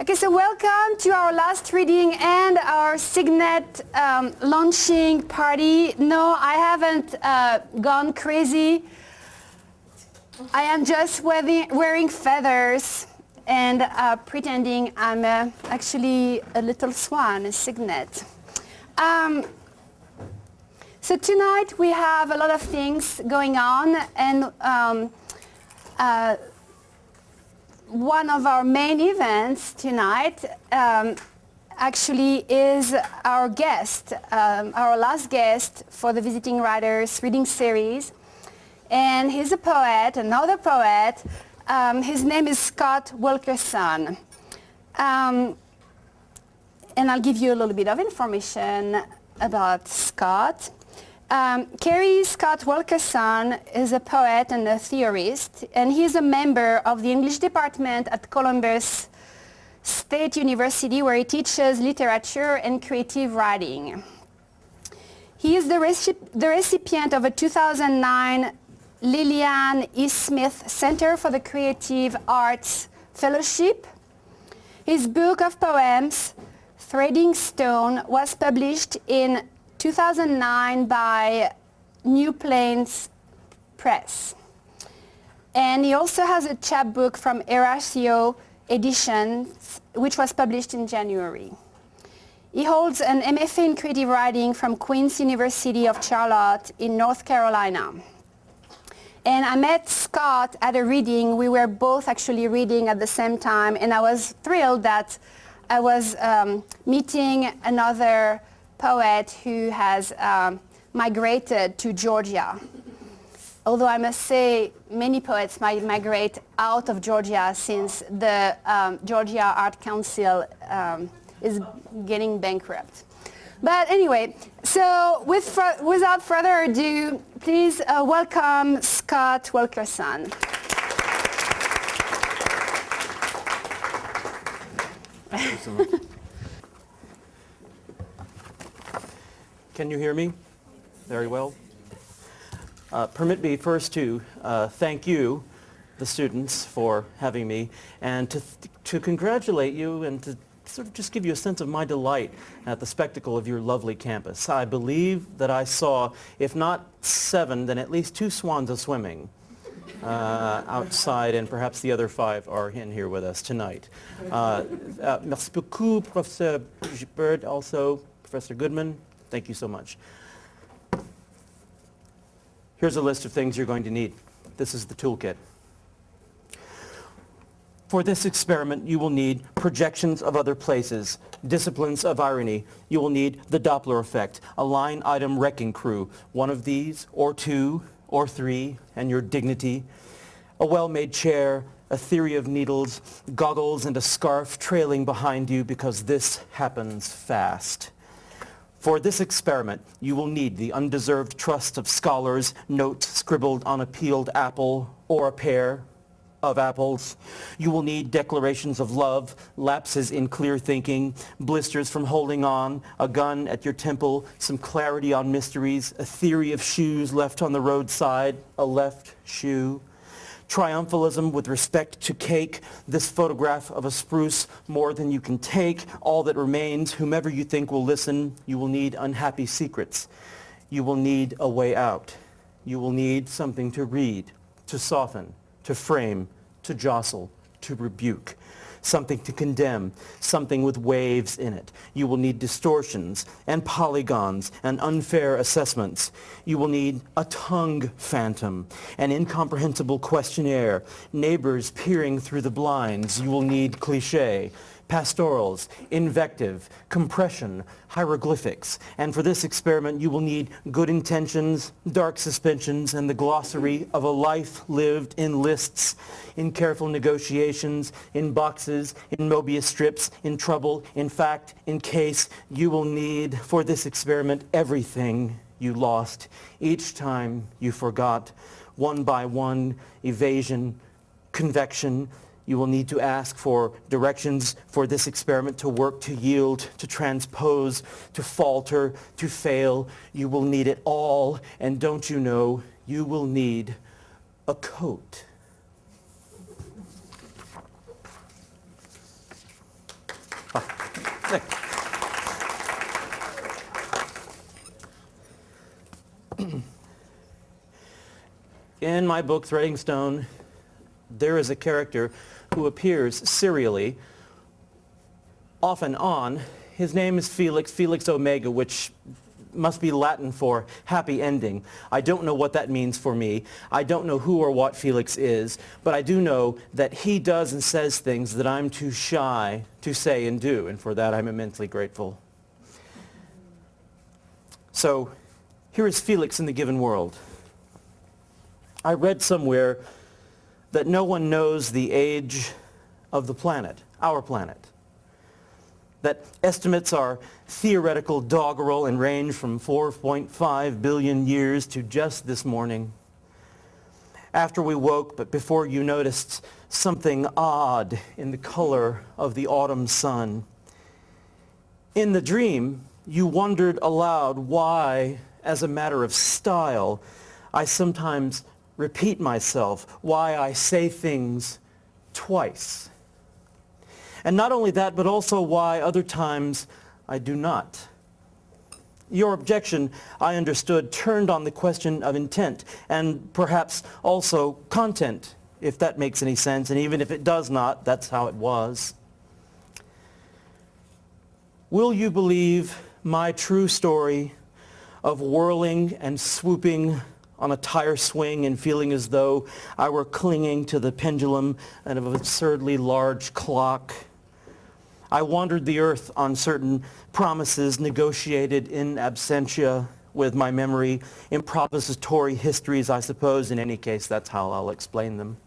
Okay, so welcome to our last reading and our Signet launching party. No, I haven't gone crazy. I am just wearing feathers and pretending I'm actually a little swan, a Signet. So tonight we have a lot of things going on, and one of our main events tonight actually is our guest, our last guest for the Visiting Writers reading series. And he's a poet, another poet. His name is Scott Wilkerson. And I'll give you a little bit of information about Scott. Carey Scott Wilkerson is a poet and a theorist, and he is a member of the English department at Columbus State University, where he teaches literature and creative writing. He is the recipient of a 2009 Lillian E. Smith Center for the Creative Arts Fellowship. His book of poems, Threading Stone, was published in 2009 by New Plains Press. And he also has a chapbook from Erasio Editions, which was published in January. He holds an MFA in creative writing from Queen's University of Charlotte in North Carolina. And I met Scott at a reading. We were both actually reading at the same time, and I was thrilled that I was meeting another poet who has migrated to Georgia. Although I must say many poets might migrate out of Georgia since the Georgia Art Council is getting bankrupt. But anyway, so without further ado, please welcome Scott Wilkerson. Thank you so much. Can you hear me? Very well. Permit me first to thank you, the students, for having me, and to congratulate you and to sort of just give you a sense of my delight at the spectacle of your lovely campus. I believe that I saw, if not 7, then at least 2 swans a-swimming outside, and perhaps the other 5 are in here with us tonight. Merci beaucoup, Professor Bird, also Professor Goodman. Thank you so much. Here's a list of things you're going to need. This is the toolkit. For this experiment, you will need projections of other places, disciplines of irony. You will need the Doppler effect, a line item wrecking crew, one of these, or 2, or 3, and your dignity, a well-made chair, a theory of needles, goggles, and a scarf trailing behind you because this happens fast. For this experiment, you will need the undeserved trust of scholars, notes scribbled on a peeled apple or a pair of apples. You will need declarations of love, lapses in clear thinking, blisters from holding on, a gun at your temple, some clarity on mysteries, a theory of shoes left on the roadside, a left shoe. Triumphalism with respect to cake, this photograph of a spruce, more than you can take, all that remains, whomever you think will listen. You will need unhappy secrets. You will need a way out. You will need something to read, to soften, to frame, to jostle, to rebuke. Something to condemn, something with waves in it. You will need distortions and polygons and unfair assessments. You will need a tongue phantom, an incomprehensible questionnaire, neighbors peering through the blinds. You will need cliché, pastorals, invective, compression, hieroglyphics. And for this experiment, you will need good intentions, dark suspensions, and the glossary of a life lived in lists, in careful negotiations, in boxes, in Mobius strips, in trouble, in fact, in case. You will need, for this experiment, everything you lost each time you forgot, one by one, evasion, convection. You will need to ask for directions for this experiment to work, to yield, to transpose, to falter, to fail. You will need it all, and don't you know, you will need a coat. In my book, Threading Stone, there is a character who appears serially, off and on. His name is Felix Omega, which must be Latin for happy ending. I don't know what that means for me. I don't know who or what Felix is, but I do know that he does and says things that I'm too shy to say and do, and for that I'm immensely grateful. So, here is Felix in the given world. I read somewhere that no one knows the age of the planet, our planet. That estimates are theoretical doggerel and range from 4.5 billion years to just this morning. After we woke, but before you noticed something odd in the color of the autumn sun. In the dream, you wondered aloud why, as a matter of style, I sometimes repeat myself, why I say things twice. And not only that, but also why other times I do not. Your objection, I understood, turned on the question of intent and perhaps also content, if that makes any sense. And even if it does not, that's how it was. Will you believe my true story of whirling and swooping on a tire swing and feeling as though I were clinging to the pendulum of an absurdly large clock? I wandered the earth on certain promises negotiated in absentia with my memory, improvisatory histories, I suppose. In any case, that's how I'll explain them.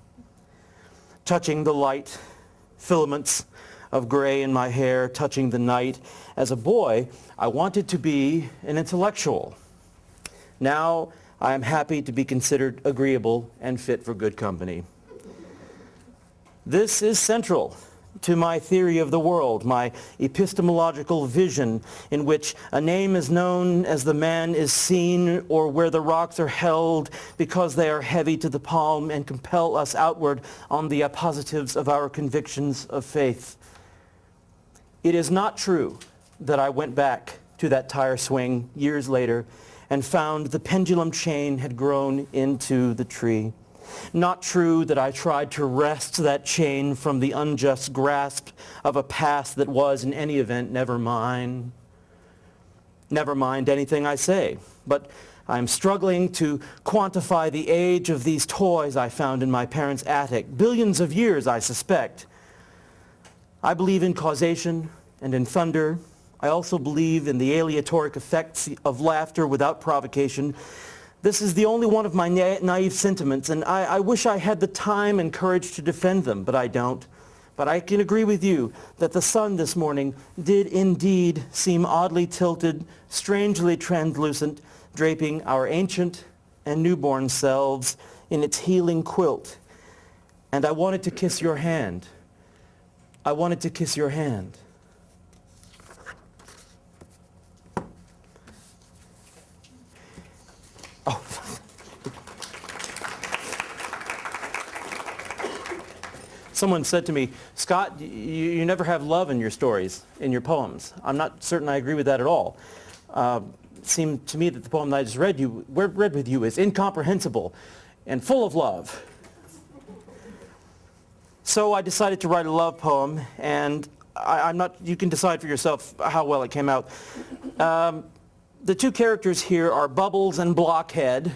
Touching the light, filaments of gray in my hair, touching the night. As a boy, I wanted to be an intellectual. Now, I am happy to be considered agreeable and fit for good company. This is central to my theory of the world, my epistemological vision, in which a name is known as the man is seen, or where the rocks are held because they are heavy to the palm and compel us outward on the appositives of our convictions of faith. It is not true that I went back to that tire swing years later and found the pendulum chain had grown into the tree. Not true that I tried to wrest that chain from the unjust grasp of a past that was, in any event, never mine. Never mind anything I say, but I'm struggling to quantify the age of these toys I found in my parents' attic. Billions of years, I suspect. I believe in causation and in thunder. I also believe in the aleatoric effects of laughter without provocation. This is the only one of my naive sentiments, and I wish I had the time and courage to defend them, but I don't. But I can agree with you that the sun this morning did indeed seem oddly tilted, strangely translucent, draping our ancient and newborn selves in its healing quilt. And I wanted to kiss your hand. I wanted to kiss your hand. Oh. Someone said to me, Scott, you never have love in your stories, in your poems. I'm not certain I agree with that at all. It seemed to me that the poem that I just read with you is incomprehensible and full of love. So I decided to write a love poem, and you can decide for yourself how well it came out. The two characters here are Bubbles and Blockhead.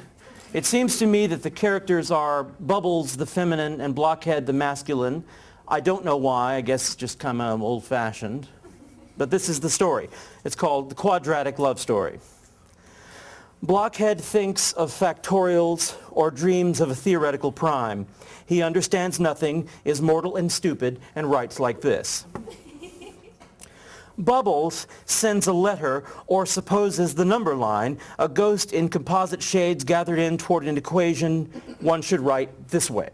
It seems to me that the characters are Bubbles, the feminine, and Blockhead, the masculine. I don't know why. I guess just kind of old-fashioned. But this is the story. It's called The Quadratic Love Story. Blockhead thinks of factorials or dreams of a theoretical prime. He understands nothing, is mortal and stupid, and writes like this. Bubbles sends a letter or supposes the number line, a ghost in composite shades gathered in toward an equation one should write this way.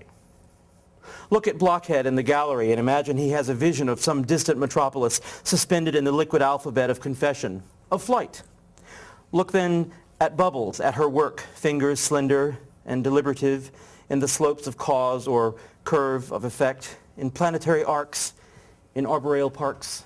Look at Blockhead in the gallery and imagine he has a vision of some distant metropolis suspended in the liquid alphabet of confession, of flight. Look then at Bubbles, at her work, fingers slender and deliberative in the slopes of cause or curve of effect, in planetary arcs, in arboreal parks.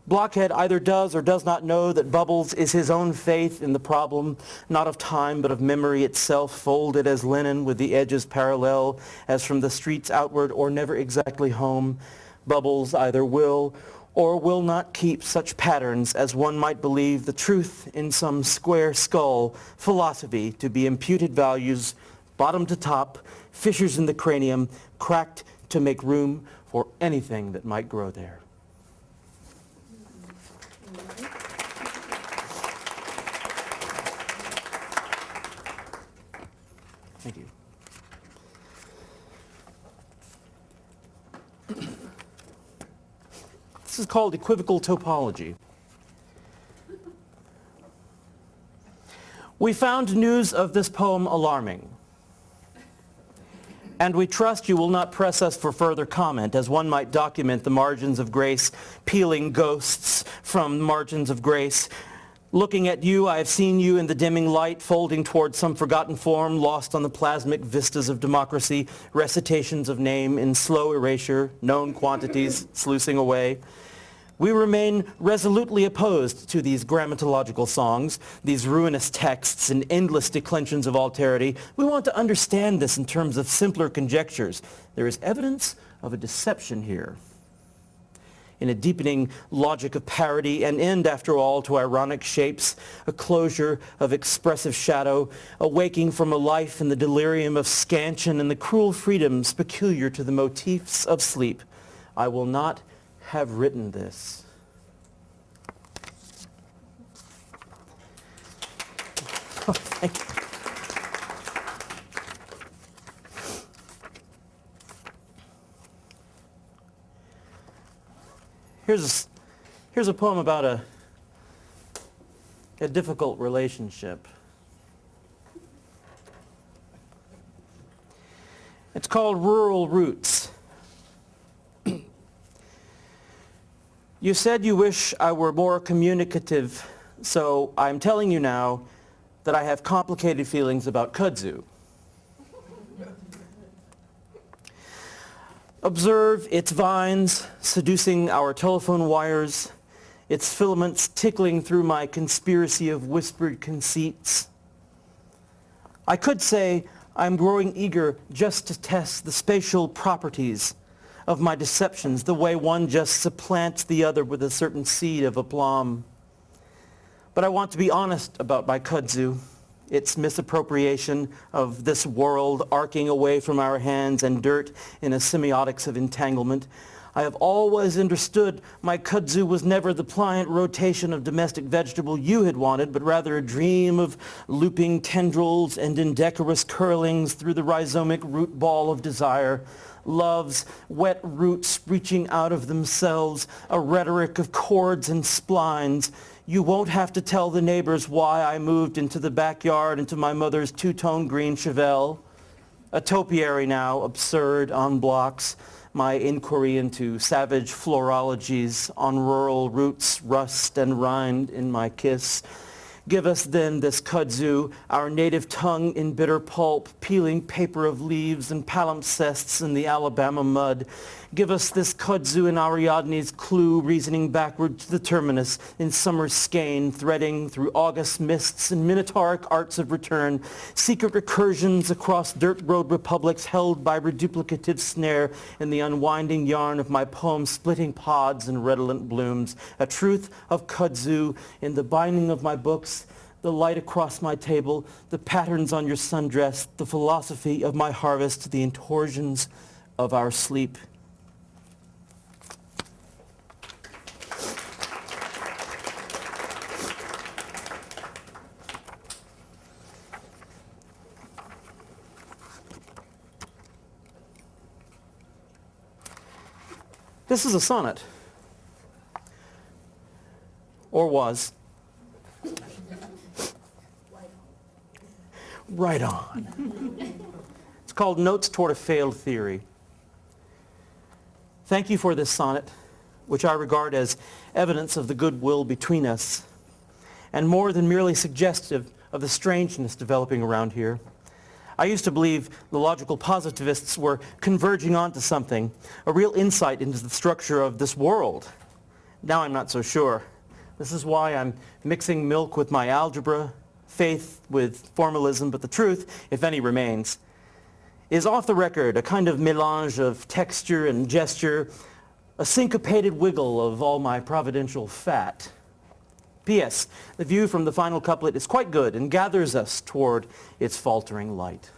Blockhead either does or does not know that Bubbles is his own faith in the problem, not of time but of memory itself, folded as linen with the edges parallel as from the streets outward or never exactly home. Bubbles either will or will not keep such patterns as one might believe the truth in some square skull philosophy to be imputed values, bottom to top, fissures in the cranium, cracked to make room for anything that might grow there. Thank you. This is called Equivocal Topology. We found news of this poem alarming, and we trust you will not press us for further comment, as one might document the margins of grace, peeling ghosts from margins of grace. Looking at you, I have seen you in the dimming light, folding towards some forgotten form, lost on the plasmic vistas of democracy, recitations of name in slow erasure, known quantities sluicing away. We remain resolutely opposed to these grammatological songs, these ruinous texts and endless declensions of alterity. We want to understand this in terms of simpler conjectures. There is evidence of a deception here. In a deepening logic of parody, an end, after all, to ironic shapes, a closure of expressive shadow, a waking from a life in the delirium of scansion and the cruel freedoms peculiar to the motifs of sleep. I will not have written this. Oh, thank you. Here's a poem about a difficult relationship. It's called Rural Roots. You said you wish I were more communicative, so I'm telling you now that I have complicated feelings about kudzu. Observe its vines seducing our telephone wires, its filaments tickling through my conspiracy of whispered conceits. I could say I'm growing eager just to test the spatial properties of my deceptions, the way one just supplants the other with a certain seed of aplomb. But I want to be honest about my kudzu, its misappropriation of this world arcing away from our hands and dirt in a semiotics of entanglement. I have always understood my kudzu was never the pliant rotation of domestic vegetable you had wanted, but rather a dream of looping tendrils and indecorous curlings through the rhizomic root ball of desire. Love's wet roots reaching out of themselves, a rhetoric of chords and splines. You won't have to tell the neighbors why I moved into the backyard into my mother's two-tone green Chevelle. A topiary now, absurd on blocks. My inquiry into savage florologies on rural roots, rust and rind in my kiss. Give us then this kudzu, our native tongue in bitter pulp, peeling paper of leaves and palimpsests in the Alabama mud. Give us this kudzu in Ariadne's clue, reasoning backward to the terminus in summer skein, threading through August mists and minotauric arts of return, secret recursions across dirt road republics held by reduplicative snare in the unwinding yarn of my poem splitting pods and redolent blooms, a truth of kudzu in the binding of my books, the light across my table, the patterns on your sundress, the philosophy of my harvest, the intorsions of our sleep. This is a sonnet, or was. Right on. It's called Notes Toward a Failed Theory. Thank you for this sonnet, which I regard as evidence of the goodwill between us, and more than merely suggestive of the strangeness developing around here. I used to believe the logical positivists were converging onto something, a real insight into the structure of this world. Now I'm not so sure. This is why I'm mixing milk with my algebra, faith with formalism, but the truth, if any remains, is off the record, a kind of melange of texture and gesture, a syncopated wiggle of all my providential fat. P.S. The view from the final couplet is quite good and gathers us toward its faltering light.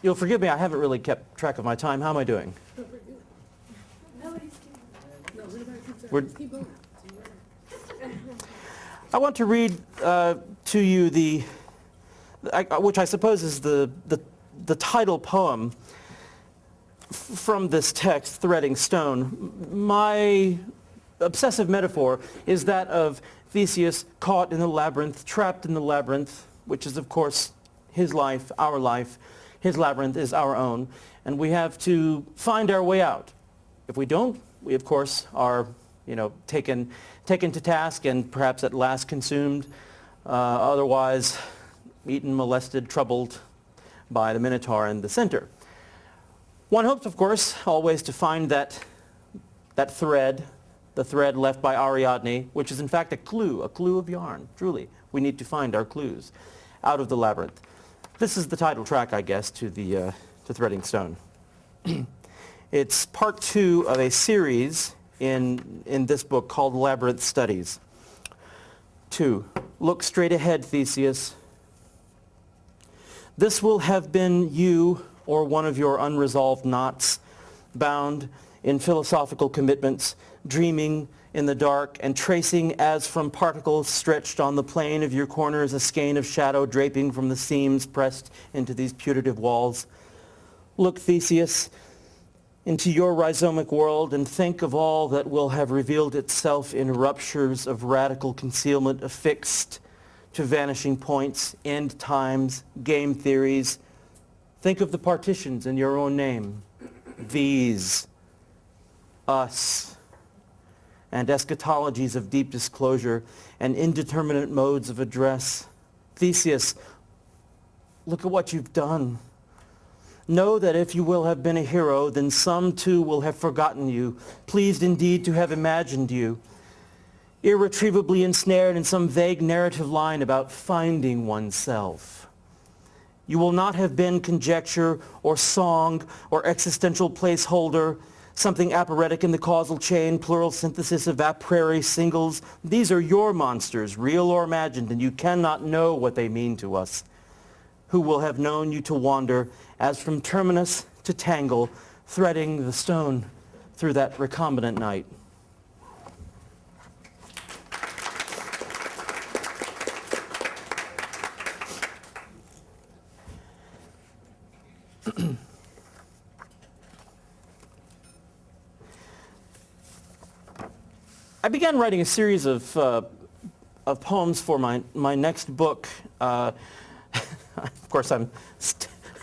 You'll forgive me, I haven't really kept track of my time. How am I doing? I want to read to you which I suppose is the title poem from this text, Threading Stone. My obsessive metaphor is that of Theseus caught in the labyrinth, trapped in the labyrinth, which is of course his life, our life. His labyrinth is our own, and we have to find our way out. If we don't, we of course are, taken to task and perhaps at last consumed, otherwise eaten, molested, troubled by the Minotaur in the center. One hopes, of course, always to find that thread, the thread left by Ariadne, which is in fact a clue of yarn. Truly, we need to find our clues out of the labyrinth. This is the title track, I guess, to Threading Stone. It's part 2 of a series in this book called Labyrinth Studies. 2. Look straight ahead, Theseus. This will have been you or one of your unresolved knots, bound in philosophical commitments, dreaming in the dark and tracing as from particles stretched on the plane of your corners a skein of shadow draping from the seams pressed into these putative walls. Look, Theseus, into your rhizomic world and think of all that will have revealed itself in ruptures of radical concealment affixed to vanishing points, end times, game theories. Think of the partitions in your own name. These, us, and eschatologies of deep disclosure and indeterminate modes of address. Theseus, look at what you've done. Know that if you will have been a hero, then some too will have forgotten you, pleased indeed to have imagined you, irretrievably ensnared in some vague narrative line about finding oneself. You will not have been conjecture or song or existential placeholder, something aphoretic in the causal chain, plural synthesis of a priori singles. These are your monsters, real or imagined, and you cannot know what they mean to us, who will have known you to wander as from terminus to tangle, threading the stone through that recombinant night. I began writing a series of poems for my next book. Of course, I'm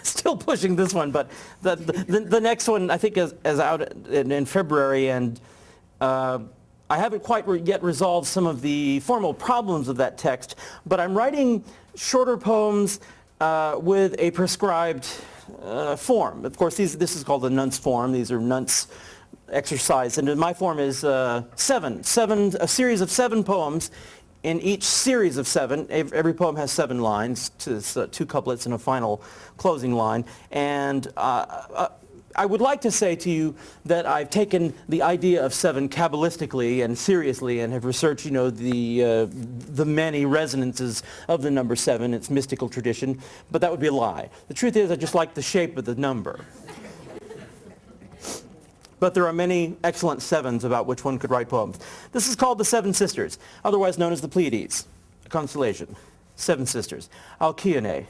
still pushing this one, but the next one I think is out in February, and I haven't quite yet resolved some of the formal problems of that text, but I'm writing shorter poems with a prescribed form. Of course, this is called the Nunce form. These are Nunce exercise, and my form is a series of 7 poems. In each series of 7, every poem has 7 lines, 2 couplets and a final closing line. And I would like to say to you that I've taken the idea of 7 Kabbalistically and seriously and have researched, the many resonances of the number 7, its mystical tradition, but that would be a lie. The truth is I just like the shape of the number. But there are many excellent 7s about which one could write poems. This is called the 7 Sisters, otherwise known as the Pleiades, a constellation. 7 Sisters. Alcyone,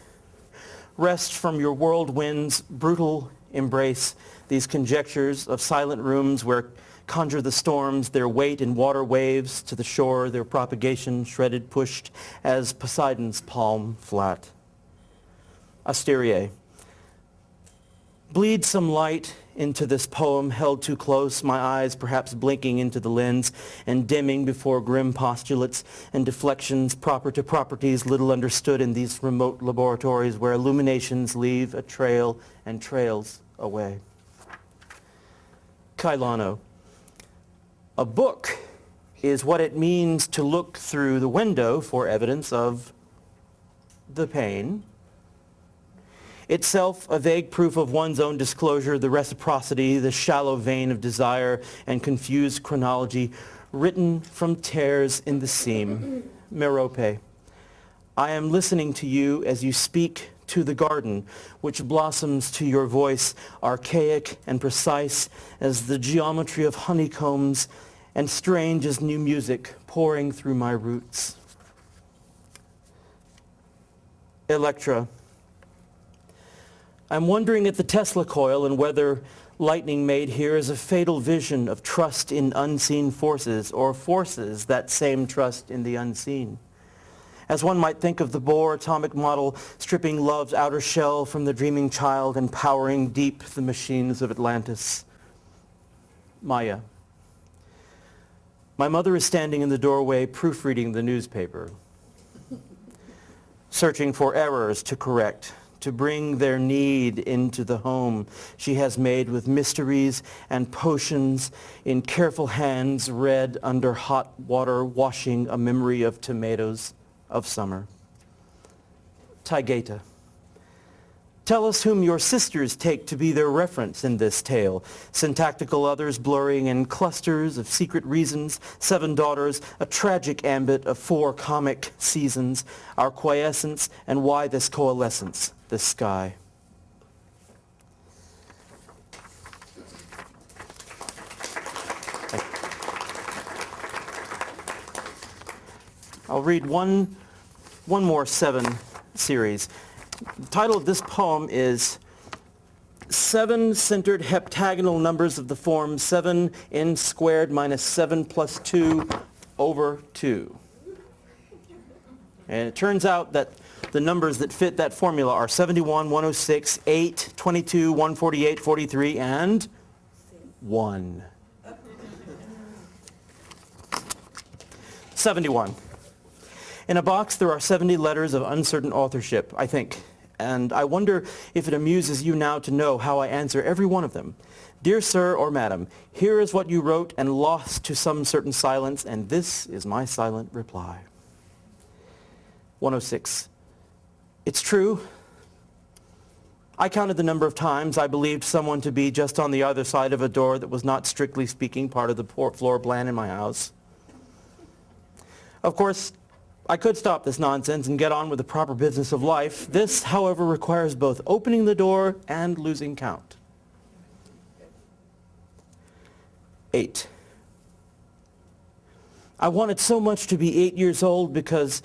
rest from your whirlwind's brutal embrace, these conjectures of silent rooms where conjure the storms, their weight in water waves to the shore, their propagation shredded, pushed as Poseidon's palm flat. Asteria, Bleed some light into this poem held too close, my eyes perhaps blinking into the lens and dimming before grim postulates and deflections proper to properties little understood in these remote laboratories where illuminations leave a trail and trails away. Kailano. A book is what it means to look through the window for evidence of the pain. Itself a vague proof of one's own disclosure, the reciprocity, the shallow vein of desire and confused chronology, written from tears in the seam. Merope. I am listening to you as you speak to the garden, which blossoms to your voice, archaic and precise as the geometry of honeycombs and strange as new music pouring through my roots. Electra. I'm wondering at the Tesla coil and whether lightning made here is a fatal vision of trust in unseen forces or forces that same trust in the unseen. As one might think of the Bohr atomic model stripping love's outer shell from the dreaming child and powering deep the machines of Atlantis. Maya. My mother is standing in the doorway proofreading the newspaper, searching for errors to correct, to bring their need into the home she has made with mysteries and potions in careful hands read under hot water washing a memory of tomatoes of summer. Taigeta. Tell us whom your sisters take to be their reference in this tale. Syntactical others blurring in clusters of secret reasons. 7 daughters, a tragic ambit of 4 comic seasons. Our quiescence and why this coalescence, this sky. I'll read one more 7 series. The title of this poem is 7 centered heptagonal numbers of the form 7n squared minus 7 plus 2 over 2. And it turns out that the numbers that fit that formula are 71, 106, 8, 22, 148, 43, and 1. 71. In a box, there are 70 letters of uncertain authorship, I think, and I wonder if it amuses you now to know how I answer every one of them. Dear sir or madam, here is what you wrote and lost to some certain silence, and this is my silent reply. 106. It's true. I counted the number of times I believed someone to be just on the other side of a door that was not strictly speaking part of the floor plan in my house. Of course, I could stop this nonsense and get on with the proper business of life. This, however, requires both opening the door and losing count. 8. I wanted so much to be 8 years old because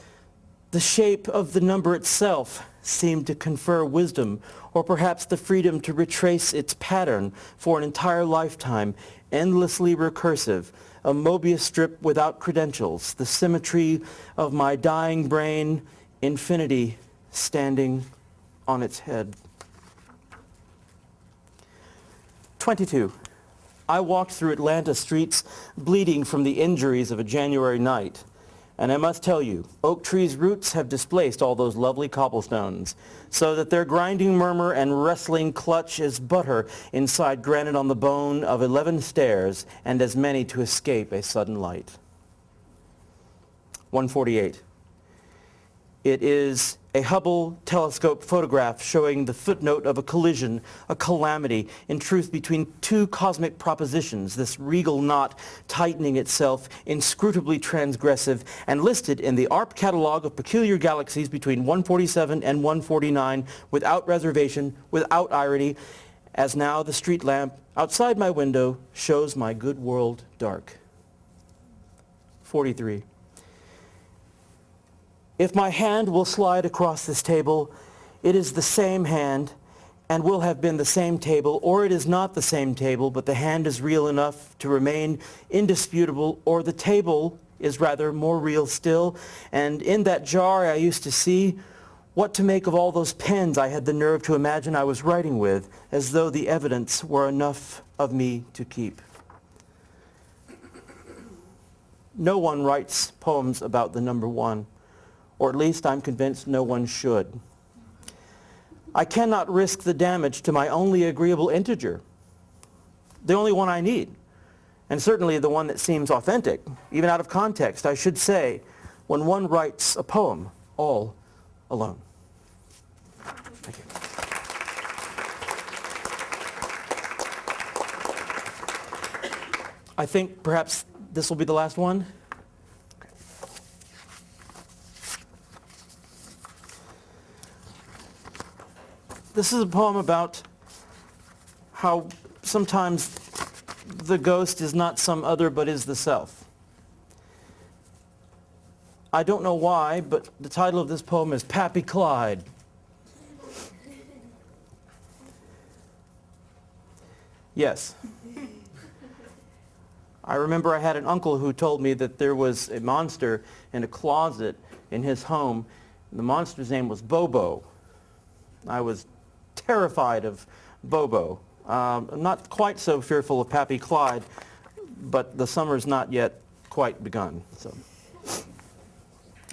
the shape of the number itself seemed to confer wisdom, or perhaps the freedom to retrace its pattern for an entire lifetime, endlessly recursive, a Mobius strip without credentials, the symmetry of my dying brain, infinity standing on its head. 22. I walked through Atlanta streets bleeding from the injuries of a January night. And I must tell you, oak trees' roots have displaced all those lovely cobblestones, so that their grinding murmur and wrestling clutch is butter inside granite on the bone of 11 stairs, and as many to escape a sudden light. 148. It is a Hubble telescope photograph showing the footnote of a collision, a calamity, in truth between 2 cosmic propositions, this regal knot tightening itself, inscrutably transgressive, and listed in the ARP catalog of peculiar galaxies between 147 and 149, without reservation, without irony, as now the street lamp outside my window shows my good world dark. 43. If my hand will slide across this table, it is the same hand and will have been the same table, or it is not the same table, but the hand is real enough to remain indisputable, or the table is rather more real still, and in that jar I used to see What to make of all those pens I had the nerve to imagine I was writing with, as though the evidence were enough of me to keep. No one writes poems about the number one, or at least I'm convinced no one should. I cannot risk the damage to my only agreeable integer, the only one I need, and certainly the one that seems authentic, even out of context, I should say, when one writes a poem all alone. Thank you. I think perhaps this will be the last one. This is a poem about how sometimes the ghost is not some other but is the self. I don't know why, but the title of this poem is Pappy Clyde. Yes. I remember I had an uncle who told me that there was a monster in a closet in his home. The monster's name was Bobo. I was terrified of Bobo. I'm not quite so fearful of Pappy Clyde, but the summer's not yet quite begun. So.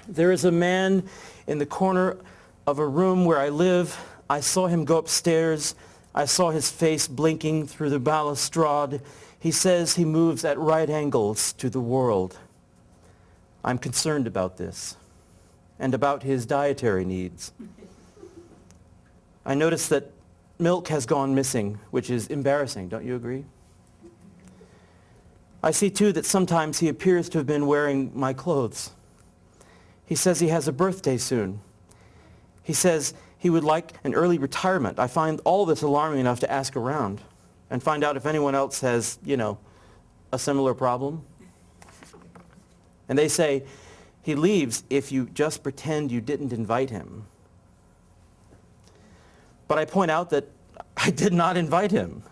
There is a man in the corner of a room where I live. I saw him go upstairs. I saw his face blinking through the balustrade. He says he moves at right angles to the world. I'm concerned about this and about his dietary needs. I notice that milk has gone missing, which is embarrassing. Don't you agree? I see, too, that sometimes he appears to have been wearing my clothes. He says he has a birthday soon. He says he would like an early retirement. I find all this alarming enough to ask around and find out if anyone else has, a similar problem. And they say he leaves if you just pretend you didn't invite him. But I point out that I did not invite him.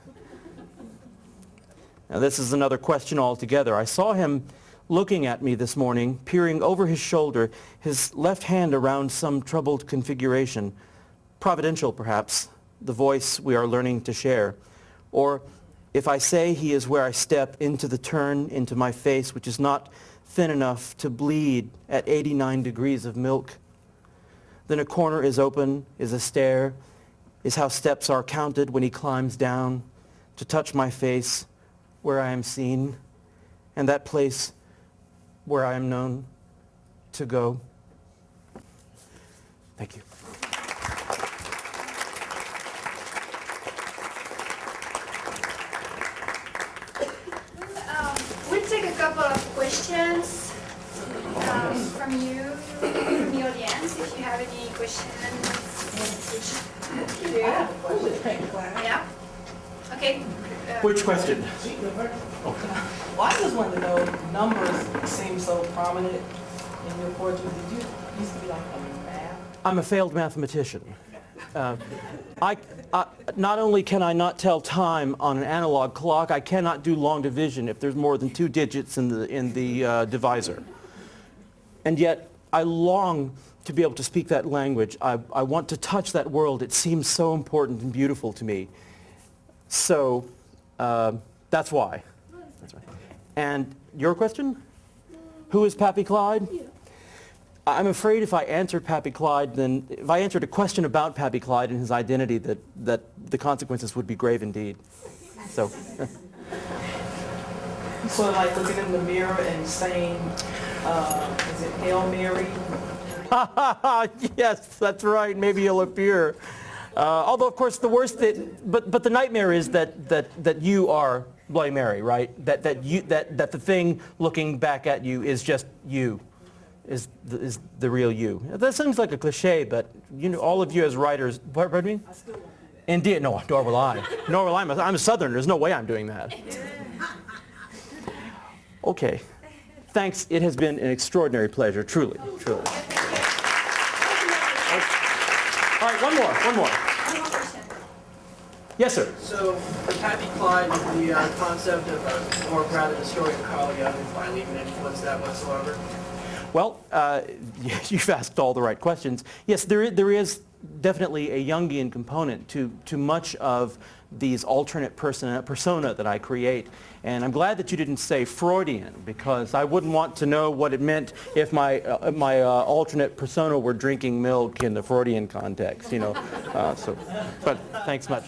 Now this is another question altogether. I saw him looking at me this morning, peering over his shoulder, his left hand around some troubled configuration, providential perhaps, the voice we are learning to share. Or if I say he is where I step into the turn into my face, which is not thin enough to bleed at 89 degrees of milk, then a corner is open, is a stair, is how steps are counted when he climbs down to touch my face where I am seen, and that place where I am known to go. Thank you. We'll take a couple of questions from you, from the audience, if you have any questions. I have a question. Yeah. Okay. Which question? Well, I just wanted to know, numbers seem so prominent in your poetry. Did you used to be like a math? I'm a failed mathematician. Not only can I not tell time on an analog clock, I cannot do long division if there's more than 2 digits in the divisor. And yet, I long to be able to speak that language. I want to touch that world. It seems so important and beautiful to me. So that's why. That's right. And your question? Who is Pappy Clyde? Yeah. I'm afraid if I answered Pappy Clyde, then if I answered a question about Pappy Clyde and his identity, that the consequences would be grave indeed. So. Sort of like looking in the mirror and saying, is it Hail Mary? Yes, that's right. Maybe he'll appear. Although, of course, the worst but the nightmare is that you are Bloody Mary, right? That the thing looking back at you is just you, is the real you. That seems like a cliche, but all of you as writers. Pardon me? I still won't do that. Indeed, no, nor will I. Nor will I. I'm a Southerner. There's no way I'm doing that. Okay. Thanks. It has been an extraordinary pleasure, truly, truly. All right, one more. Yes, sir. So, for Pappy Clyde, the concept of, or rather the story of Carl Jung, finally even influenced that whatsoever? Well, you've asked all the right questions. Yes, there is definitely a Jungian component to much of these alternate persona that I create. And I'm glad that you didn't say Freudian, because I wouldn't want to know what it meant if my alternate persona were drinking milk in the Freudian context, you know. But thanks much.